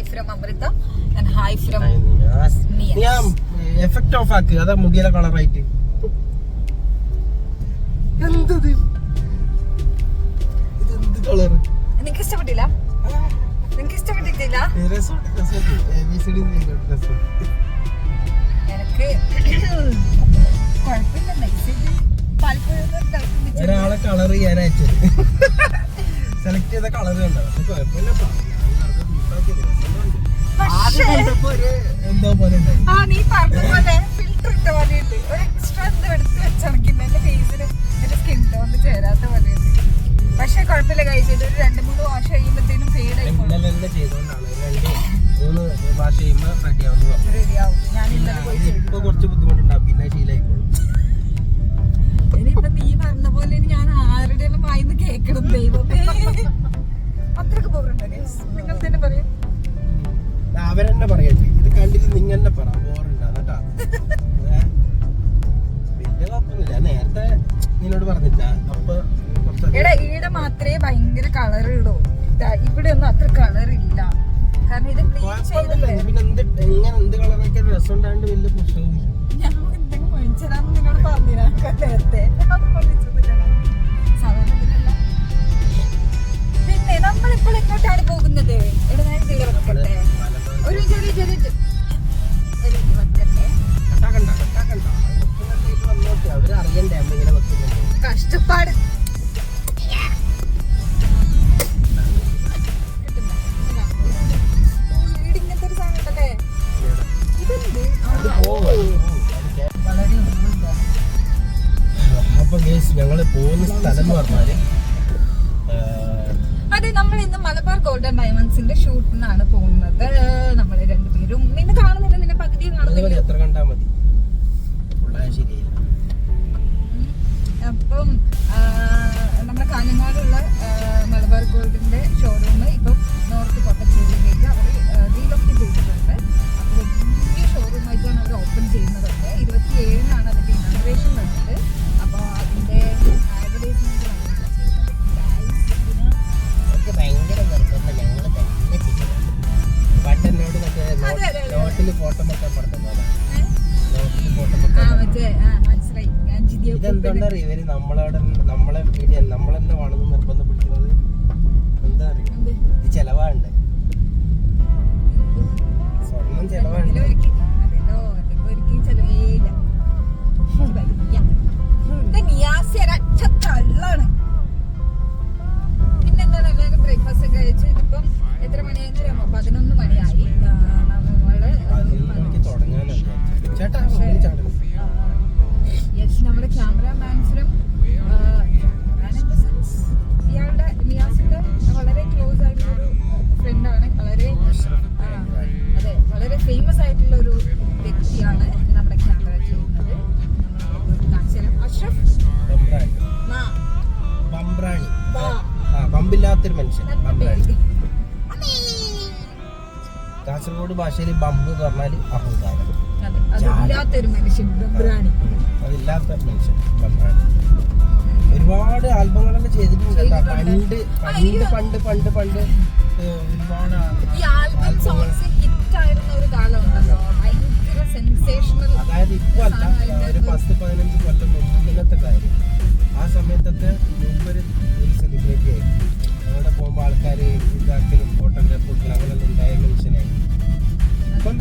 Hi from Amrita and hi from ഞാൻ effect of ആക്ക്. അതാ മുടിയിലെ കളറായിട്ട്. എന്തത് ഇതെന്ത് കളർ? നിനക്ക് ഇഷ്ടപ്പെട്ടില്ല? നിനക്ക് ഇഷ്ടപ്പെട്ടിട്ടില്ല? എനിക്ക് ഒരാളെ കളർ ചെയ്യാൻ അയച്ചത് സെലക്ട് ചെയ്ത കളർ കണ്ടോ? പക്ഷെ കുഴപ്പമില്ല. എന്തോ പോലെ നീ പറഞ്ഞ പോലെ ഫിൽറ്റർ ഇട്ട പോലെയുണ്ട്. ഒരു എക്സ്ട്രാ എന്തോ എടുത്ത് വെച്ചടക്കുന്ന എന്റെ ഫേസിന് എന്റെ സ്കിൻ ടോൺ ചേരാത്ത പോലെയുണ്ട്. പക്ഷെ കുഴപ്പമില്ല, കഴിച്ചിട്ട് ഒരു 2-3 വാഷ് കഴിയുമ്പോഴത്തേനും ഫേഡ് ആയി ചെയ്തോണ്ടാണ് 2-3 വാഷ് ചെയ്യുമ്പോ റെഡിയാവും. ഞാൻ ഇന്നലെ പോയി ഇപ്പൊ കുറച്ച് ബുദ്ധിമുട്ടുണ്ടാവും, പിന്നെ ശീലമായിക്കോളും. ഇനിയിപ്പൊ നീ പറഞ്ഞ പോലെ ഞാൻ ആരുടെ എല്ലാം വായിന്ന് കേക്കണം. ദൈവമേ, അത്രക്ക് ബോറുണ്ടോ? നിങ്ങൾ തന്നെ പറയും. അവരെന്നെ പറയട്ടെ, ഇത് കണ്ടിട്ട് നിങ്ങൾ തന്നെ പറ. ബോറുണ്ടാ കേട്ടാ? വലിയ കുഴപ്പമൊന്നുമില്ല. നേരത്തെ നിന്നോട് പറഞ്ഞില്ല. അപ്പൊ എടാ ഈടെ മാത്രമേ ഭയങ്കര കളർ ഇടൂ. ഇവിടെ ഒന്നും അത്ര കളർ ഇല്ല. കാരണം ഇത് പിന്നെ എന്ത് കളറൊക്കെ രസം ഉണ്ടാണ്ട് വലിയ പ്രശ്നമൊന്നുമില്ല. ഞാൻ എന്തെങ്കിലും മേടിച്ചതാന്ന് നിന്നോട് പറഞ്ഞില്ല നേരത്തെ. സാധാരണ ഇതിലല്ല. പിന്നെ നമ്മളിപ്പോൾ എങ്ങോട്ടാണ് പോകുന്നത്? എടാ ഞാൻ ഇതിൽ വെക്കട്ടെ, ഒരു ചെറിയ വെക്കട്ടെ. അവരറിയണ്ടേ അമ്മ ഇങ്ങനെ വെക്കുന്നുണ്ട്. കഷ്ടപ്പാട്. ഇങ്ങനത്തെ ഒരു സാധനം ഉണ്ടല്ലേ? ഇതെന്ത്? അപ്പൊ ഞങ്ങള് പോകുന്ന സ്ഥലം എന്ന് പറഞ്ഞാല് അതെ, നമ്മൾ ഇന്ന് മലബാർ ഗോൾഡൻ ഡയമണ്ട്സിന്റെ ഷൂട്ടിനാണ് പോകുന്നത്. നമ്മള് രണ്ടുപേരും. നിന്നെ കാണുന്നില്ല, നിന്നെ പകുതി കാണുന്നില്ല. എത്ര കണ്ടാ മതി, ശരിയായില്ല. അപ്പം നമ്മുടെ കാഞ്ഞങ്ങാടുള്ള മലബാർ ഗോൾഡിന്റെ ഷോറൂം ഇപ്പം നോർത്ത് കൊട്ടച്ചേരിയിലേക്ക് അവർ റീലൊക്കേറ്റ് ചെയ്തിട്ടുണ്ട്. അപ്പോൾ വലിയ ഷോറൂമായിട്ടാണ് അവർ ഓപ്പൺ ചെയ്യുന്നതൊക്കെ. 27-നാണ് അതിന്റെ ഇനാഗുറേഷൻ വരുന്നത്. അപ്പോൾ അതിന്റെ അഡ്വർടൈസ്മെന്റ് ഭയങ്കര നിർബന്ധം ഞങ്ങൾ തന്നെ ചെയ്യണം. പണ്ട് എന്നോട് മറ്റേ നോട്ടിൽ ഫോട്ടോ വെക്കാൻ പറഞ്ഞതാണ്. നോട്ടിൽ ഫോട്ടോ വെക്കാൻ മനസ്സിലായി. ഇതെന്തുകൊണ്ടാ ഇവര് നമ്മളെ മീഡിയ നമ്മളെന്നെ വേണമെന്ന് നിർബന്ധം പിടിക്കുന്നത്? എന്താ അറിയാം, ഇത് ചെലവാണ്ട്, സ്വർണം ചെലവാണ്ട്. പിന്നെന്താണ്, എല്ലാവരും ബ്രേക്ക്ഫാസ്റ്റ് ഒക്കെ കഴിച്ച് ഇതിപ്പം എത്ര മണിയായിരുന്നു? 11 മണിയായി. ചേട്ടാ നമ്മുടെ ക്യാമറാമാൻസിനും ഇയാളുടെ നിയാസിന്റെ വളരെ ക്ലോസ് ആയിട്ടുള്ള ഒരു ഫ്രണ്ടാണ്. വളരെ ഫേമസ് ആയിട്ടുള്ള ഒരു വ്യക്തിയാണ് നമ്മുടെ ക്യാമറ ചെയ്യുന്നത്. അഷ്റഫ് ബമ്പില്ലാത്തൊരു മനുഷ്യൻ. ബംബ്രാണി കാസർഗോഡ് ഭാഷയിൽ ബമ്പ് എന്ന് പറഞ്ഞാൽ അഹങ്കാരം. അതില്ലാത്തൊരു മനുഷ്യൻ ബംബ്രാണി. അതില്ലാത്തൊരു മനുഷ്യൻ ബംബ്രാണി. ഒരുപാട് ആൽബങ്ങളെല്ലാം ചെയ്തിട്ടുണ്ട്. പണ്ട് ഒരുപാട് ഈ ആൽബം സോങ്സ് ഹിറ്റ് ആയിരുന്ന ഒരു കാലം ഉണ്ടല്ലോ, ഭയങ്കര സെൻസേഷണൽ. അതായത് ഇപ്പൊ അല്ല, ഒരു 10-15 കൊല്ലം മുന്നത്തെ കാര്യം. ആ സമയത്തൊക്കെ മൂപ്പര് ഒരു സെലിബ്രിറ്റി ആയിരുന്നു. അവിടെ പോകുമ്പോൾ ആൾക്കാർ ഇതാക്കലും ഫോട്ടോഗ്രാഫ് കൊടുക്കലും അങ്ങനെയൊന്നും ഉണ്ടായ മനുഷ്യനായി. ഇപ്പം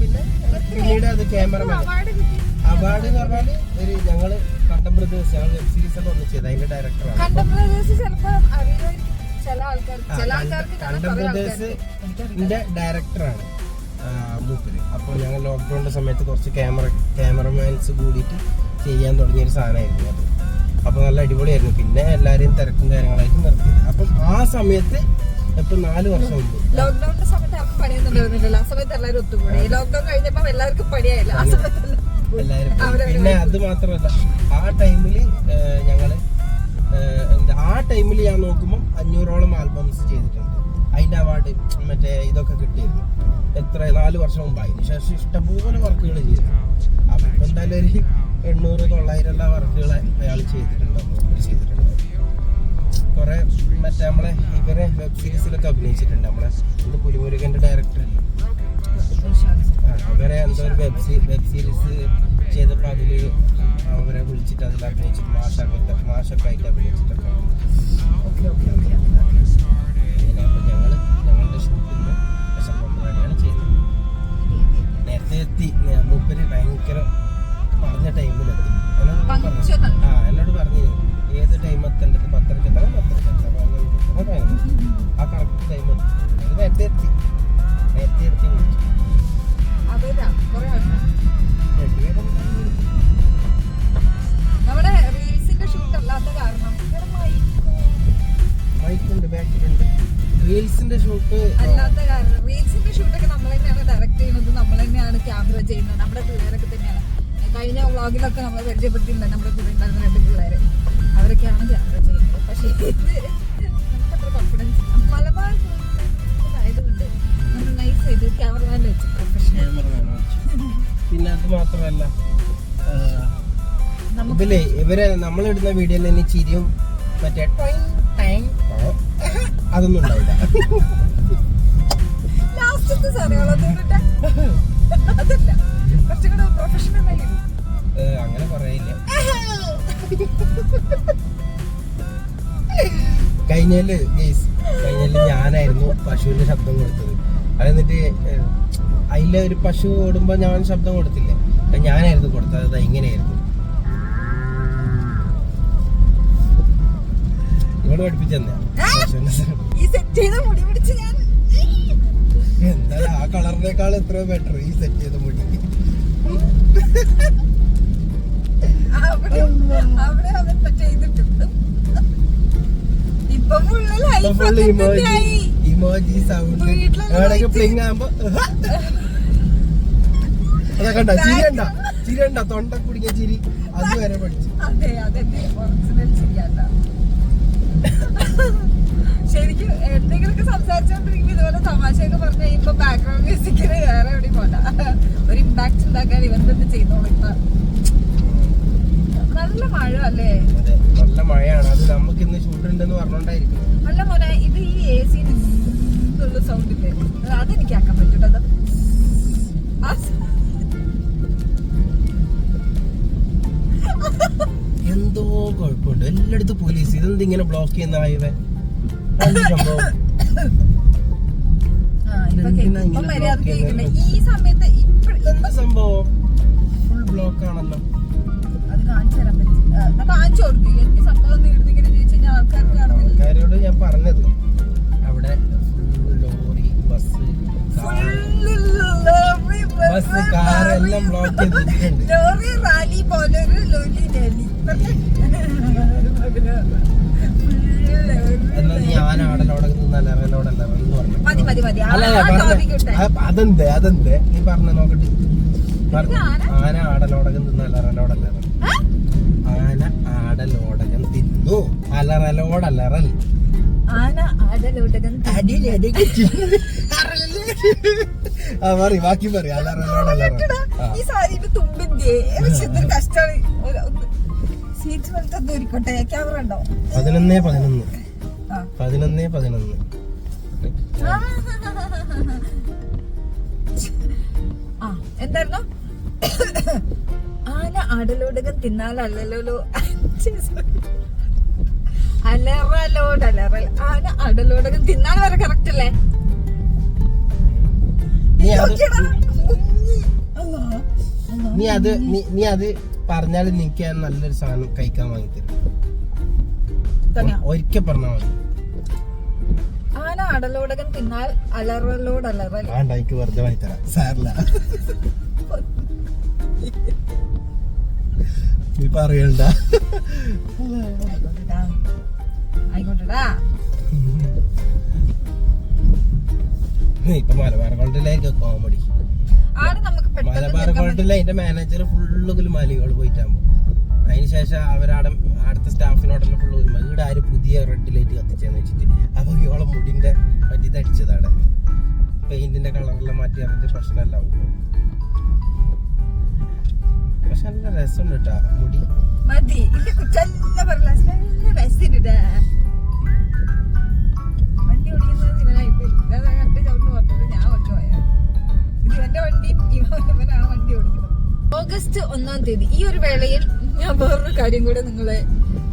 പിന്നീട് അത് ക്യാമറമാൻ അവാർഡ് എന്ന് പറഞ്ഞാല് ഒരു ഞങ്ങള് കണ്ടം ബ്രദേഴ്സ് ഞങ്ങൾ വെബ് സീരീസ് ഒക്കെ ഒന്ന് ചെയ്ത് അതിന്റെ ഡയറക്ടറാണ്. കണ്ടം ബ്രദേഴ്സിന്റെ ഡയറക്ടറാണ് മൂപ്പര്. അപ്പോൾ ഞങ്ങൾ ലോക്ക്ഡൌണിന്റെ സമയത്ത് കുറച്ച് ക്യാമറമാൻസ് കൂടിയിട്ട് ചെയ്യാൻ തുടങ്ങിയൊരു സാധനമായിരുന്നു അത്. അപ്പോൾ നല്ല അടിപൊളിയായിരുന്നു. പിന്നെ എല്ലാവരെയും തിരക്കും കാര്യങ്ങളായിട്ട് നിർത്തി. അപ്പം ആ സമയത്ത് ഇപ്പൊ 4 വർഷം മുമ്പ് ലോക്ക്ഡൌണിന്റെ സമയത്ത് അവർക്ക് പണിയൊന്നും ആ സമയത്ത് എല്ലാവരും ഒത്തുകൂടി. ലോക്ക്ഡൌൺ കഴിഞ്ഞപ്പോ എല്ലാവർക്കും പണിയായില്ല. ആ സമയത്ത് എല്ലാവരും. പിന്നെ അത് മാത്രമല്ല, ആ ടൈമില് ഞാൻ നോക്കുമ്പോൾ 500ഓളം ആൽബംസ് ചെയ്തിട്ടുണ്ട്. അതിന്റെ അവാർഡ് മറ്റേ ഇതൊക്കെ കിട്ടിയിരുന്നു. എത്ര 4 വർഷം മുമ്പ്. അതിന് ശേഷം ഇഷ്ടംപോലെ വർക്കുകൾ ചെയ്തു. അപ്പൊ എന്തായാലും ഒരു 800-900 വർക്കുകൾ അയാൾ ചെയ്തിട്ടുണ്ടാവും. കുറെ മറ്റേ നമ്മളെ ഇവരെ വെബ് സീരീസിലൊക്കെ അഭിനയിച്ചിട്ടുണ്ട്. നമ്മളെ പുലിമുരുകന്റെ ഡയറക്ടർ അവരെ എന്തോ ഒരു വെബ് സീരീസ് ചെയ്തപ്പോൾ അതില് അവരെ വിളിച്ചിട്ട് അതിൽ അഭിനയിച്ചിട്ട് മാഷൊക്കെ ആയിട്ട് അഭിനയിച്ചിട്ടൊക്കെ. അപ്പൊ ഞങ്ങളുടെ ഷൂട്ടിന് വിശപ്പുണ്ടാണ് ചെയ്യുന്നത്. നേരത്തെ എത്തി. മൂപ്പര് ഭയങ്കര പറഞ്ഞ ടൈമിലെത്തി. എന്നോട് പറഞ്ഞിരുന്നു ഏത് ടൈം എത്തേണ്ടത്, 10:30 എത്തണം, 10:30 ആ കറക്റ്റ് ടൈം എത്തി. നേരത്തെ എത്തി വിളിച്ചു. നമ്മുടെ റീൽസിന്റെ ഷൂട്ട് അല്ലാത്ത കാരണം മൈക്കുണ്ട്, ബാക്കിലുണ്ട്. റീൽസിന്റെ ഷൂട്ട് അല്ലാത്ത കാരണം റീൽസിന്റെ ഷൂട്ടൊക്കെ നമ്മൾ തന്നെയാണ് ഡയറക്ട് ചെയ്യുന്നത്, നമ്മൾ തന്നെയാണ് ക്യാമറ ചെയ്യുന്നത്. നമ്മുടെ പിള്ളേരൊക്കെ തന്നെയാണ്. കഴിഞ്ഞ വ്ളോഗിലൊക്കെ നമ്മൾ പരിചയപ്പെടുത്തിയില്ല നമ്മുടെ കൂടെ ഉണ്ടായിരുന്ന 2 പിള്ളേര്. അവരൊക്കെയാണ് ക്യാമറ ചെയ്യുന്നത്. പക്ഷേ ഇത് നമുക്ക് അത്ര കോൺഫിഡൻസ് മലബാർ ആയതുകൊണ്ട് നമ്മൾ നൈസ് ചെയ്ത് ക്യാമറമാൻ വെച്ച് പ്രൊഫഷണൽ. പിന്നെ അത് മാത്രമല്ല ഇതില്ലേ ഇവരെ നമ്മളിടുന്ന വീഡിയോയിൽ തന്നെ ചിരിയും മറ്റേ അതൊന്നും ഉണ്ടാവില്ല. ലാസ്റ്റത്തെ സാധനങ്ങളൊന്നും അതല്ല, കുറച്ചും കൂടെ പ്രൊഫഷണൽ ആയി അങ്ങനെ പറയില്ല. കഴിഞ്ഞാല് ഞാനായിരുന്നു പശുവിന്റെ ശബ്ദം കൊടുത്തത്. അതെന്നിട്ട് അതിലെ ഒരു പശു ഓടുമ്പോ ഞാൻ ശബ്ദം കൊടുത്തില്ലേ, ഞാനായിരുന്നു കൊടുത്തത്. അത് ഇങ്ങനെയായിരുന്നു. ഇവിടെ പഠിപ്പിച്ചെന്നാ എന്തായാലും ആ കളറിനേക്കാൾ എത്രയോ ബെറ്റർ ഈ സെറ്റ് ചെയ്ത മുടി. ഇമോജി സൗണ്ട് എവിടെയൊക്കെ പ്ലിങ് ആകുമ്പോ അതൊക്കെ ഉണ്ടോ? ചിരിയണ്ട തൊണ്ട കുടിക്കാൻ ചിരി അതുവരെ പഠിച്ചു. ശരിക്കും എന്തെങ്കിലുമൊക്കെ സംസാരിച്ചോണ്ടിരിക്കുമ്പോ ഇതുപോലെ തമാശയൊക്കെ പറഞ്ഞു കഴിയുമ്പോ ബാക്ക്ഗ്രൗണ്ട് മ്യൂസിക്കിന് വേറെ എവിടെയും പോണ്ട. ഒരു ഇമ്പാക്ട് ഉണ്ടാക്കാൻ ഇവൻ തന്നെ ചെയ്തോളൂ. ഇപ്പൊ നല്ല മഴ അല്ലേ? നല്ല മഴയാണ്. അത് നമുക്ക് ഇന്ന് ഷൂട്ട് ഉണ്ടെന്ന് പറഞ്ഞോണ്ടായിരിക്കും. നല്ല മോനെ ഇത് ഈ AC സൗണ്ട് ഇല്ലേ, അതെനിക്ക് ആക്കാൻ പറ്റൂട്ടോ. എന്തോ കുഴപ്പമുണ്ട്. എല്ലായിടത്തും പോലീസ്. ഇതെന്ത് ഇങ്ങനെ ബ്ലോക്ക് ചെയ്യുന്ന ഹൈവേ? സംഭവം ഈ സമയത്ത് എന്താ സംഭവം? ഫുൾ ബ്ലോക്ക് ആണല്ലോ. അത് കാണിച്ചു തരാൻ പറ്റും. കാണിച്ചു കൊടുക്കും. എനിക്ക് സംഭവം ഇങ്ങനെ ചോദിച്ചു കഴിഞ്ഞാൽ ആൾക്കാരോട് ഞാൻ പറഞ്ഞത് അവിടെ ലോറി ബസ് കാർ എല്ലാം ബ്ലോക്ക് ചെയ്തിട്ടുണ്ട്. ലോറി റാലി പോലെ ഒരു ലോലി നെലി. എന്നാ നീ ആനാടലോടെ നിന്നല്ലോടല്ല അതെന്ത് നീ പറഞ്ഞ നോക്കട്ടെ. ആന ആടലോടകം തിന്ന് അലറലോടല്ലറ. ആന ആടലോടകം തിന്നു അലറലോടല്ലറൽ. ആന ആടലോടകം ബാക്കി പറ അലറലോടല്ലറ. ഈ സാരിന്റെ തുമ്പിന്റെ കഷ്ടാണ്. സീറ്റ് വലത്തത് ഒരുക്കട്ടെ. ക്യാമറ ഉണ്ടോ? 11:11 എന്തായിരുന്നു? ആന ആടലോടകം തിന്നാലല്ലോ അലറലോടലറൽ. ആന ആടലോടകം തിന്നാൽ വരെ കറക്റ്റ് അല്ലേ? നീ അത് പറഞ്ഞാലും നിനക്ക് ഞാൻ നല്ലൊരു സാധനം കഴിക്കാൻ വാങ്ങിത്തരും. ഒരിക്കൽ പറഞ്ഞാൽ മതി. ആന ആടലോടകം തിന്നാൽ അലറലോടലറൽ. വേണ്ട, എനിക്ക് വെറുതെ വാങ്ങിത്തരാം. സാറില്ല, നീ പറയണ്ട. ആയിക്കോട്ടെടാ. ഇപ്പൊ മലബാർ ഗോൾഡിലായിരിക്കും കോമഡി. മലബാർ ഗോൾഡിലെ അതിന്റെ മാനേജർ ഫുള്ള് ഗുലുമാലികൾ പോയിട്ടാകുമ്പോ അതിനുശേഷം അവരവിടെ അടുത്ത സ്റ്റാഫിനോടെല്ലാം ഫുള്ള് ഇവിടെ ആര് പുതിയ റെഡ് ലൈറ്റ് കത്തിച്ചെന്ന് വെച്ചിട്ട് അപ്പൊ ഇവളെ മുടിന്റെ പറ്റി തടിച്ചതാണ്. പെയിന്റിന്റെ കളറെല്ലാം മാറ്റി അതിന്റെ പ്രശ്നമല്ല. പക്ഷെ നല്ല രസമുണ്ട് കേട്ടാ മുടി. മതി ഓഗസ്റ്റ് 1-ാം തീയതി ഈ ഒരു വേളയിൽ ഞാൻ വേറൊരു കാര്യം കൂടെ നിങ്ങളെ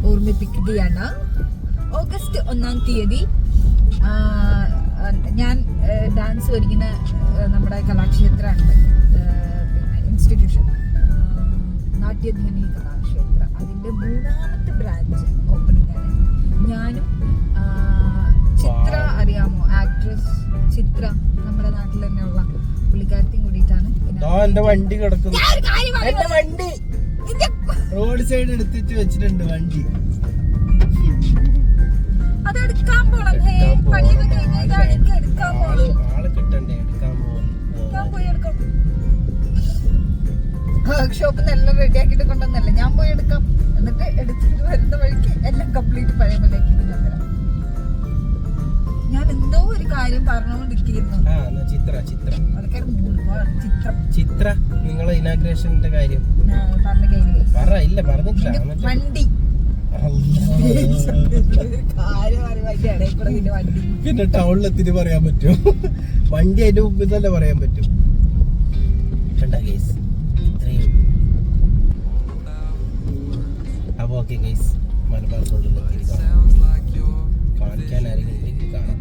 ഓർമ്മിപ്പിക്കുകയാണ്. ഓഗസ്റ്റ് 1-ാം തീയതി ഞാൻ ഡാൻസ് പഠിക്കുന്ന നമ്മുടെ കലാക്ഷേത്രമാണ്, പിന്നെ ഇൻസ്റ്റിറ്റ്യൂഷൻ നാട്യധ്വനി കലാക്ഷേത്ര, അതിന്റെ 3ാമത്തെ ബ്രാഞ്ച് ഓപ്പണിംഗ് ആണ്. ഞാനും ചിത്ര, അറിയാമോ ആക്ട്രസ് ചിത്ര, നമ്മുടെ നാട്ടിൽ തന്നെയുള്ള പുള്ളിക്കാരത്തിയും കൂടിയിട്ടാണ്. എന്റെ വണ്ടി കിടക്കുന്നു, എന്റെ വണ്ടി റോഡ് സൈഡ് എടുത്തിട്ട് വെച്ചിട്ടുണ്ട് വണ്ടി. അതെടുക്കാൻ പോണം, പണിയൊക്കെ കഴിഞ്ഞാൽ എനിക്ക് എടുക്കാൻ പോണം. ആള് കിട്ടണ്ടേ, എടുക്കാൻ പോകും. വർക്ക്ഷോപ്പിൽ നിന്ന് എല്ലാം റെഡിയാക്കിയിട്ട് കൊണ്ടുവന്നല്ലേ, ഞാൻ പോയി എടുക്കാം. എന്നിട്ട് എടുത്തിട്ട് വരുന്ന വഴിക്ക് എല്ലാം കംപ്ലീറ്റ് പഴയ പോലെയാക്കി ഞാൻ തരാം. ഞാൻ എന്തോ ഒരു കാര്യം പറഞ്ഞുകൊണ്ടിരിക്കുന്നു. ചിത്ര നിങ്ങളെ ഇനാഗ്രേഷന്റെ കാര്യം പറഞ്ഞ കഴിഞ്ഞു. പറ, ഇല്ല പറഞ്ഞിട്ടില്ല. വണ്ടി പിന്നെ ടൗണിലെത്തിന് പറയാൻ പറ്റുമോ? വണ്ടി അതിന്റെ മുമ്പിൽ തന്നെ പറയാൻ പറ്റും. കേസ് ഇത്രയും. അപ്പൊ ഓക്കെ ഗൈസ്, മലബാർ ഗോൾഡിലെത്തി കാണിക്കാൻ ആരെങ്കിലും കാണാം.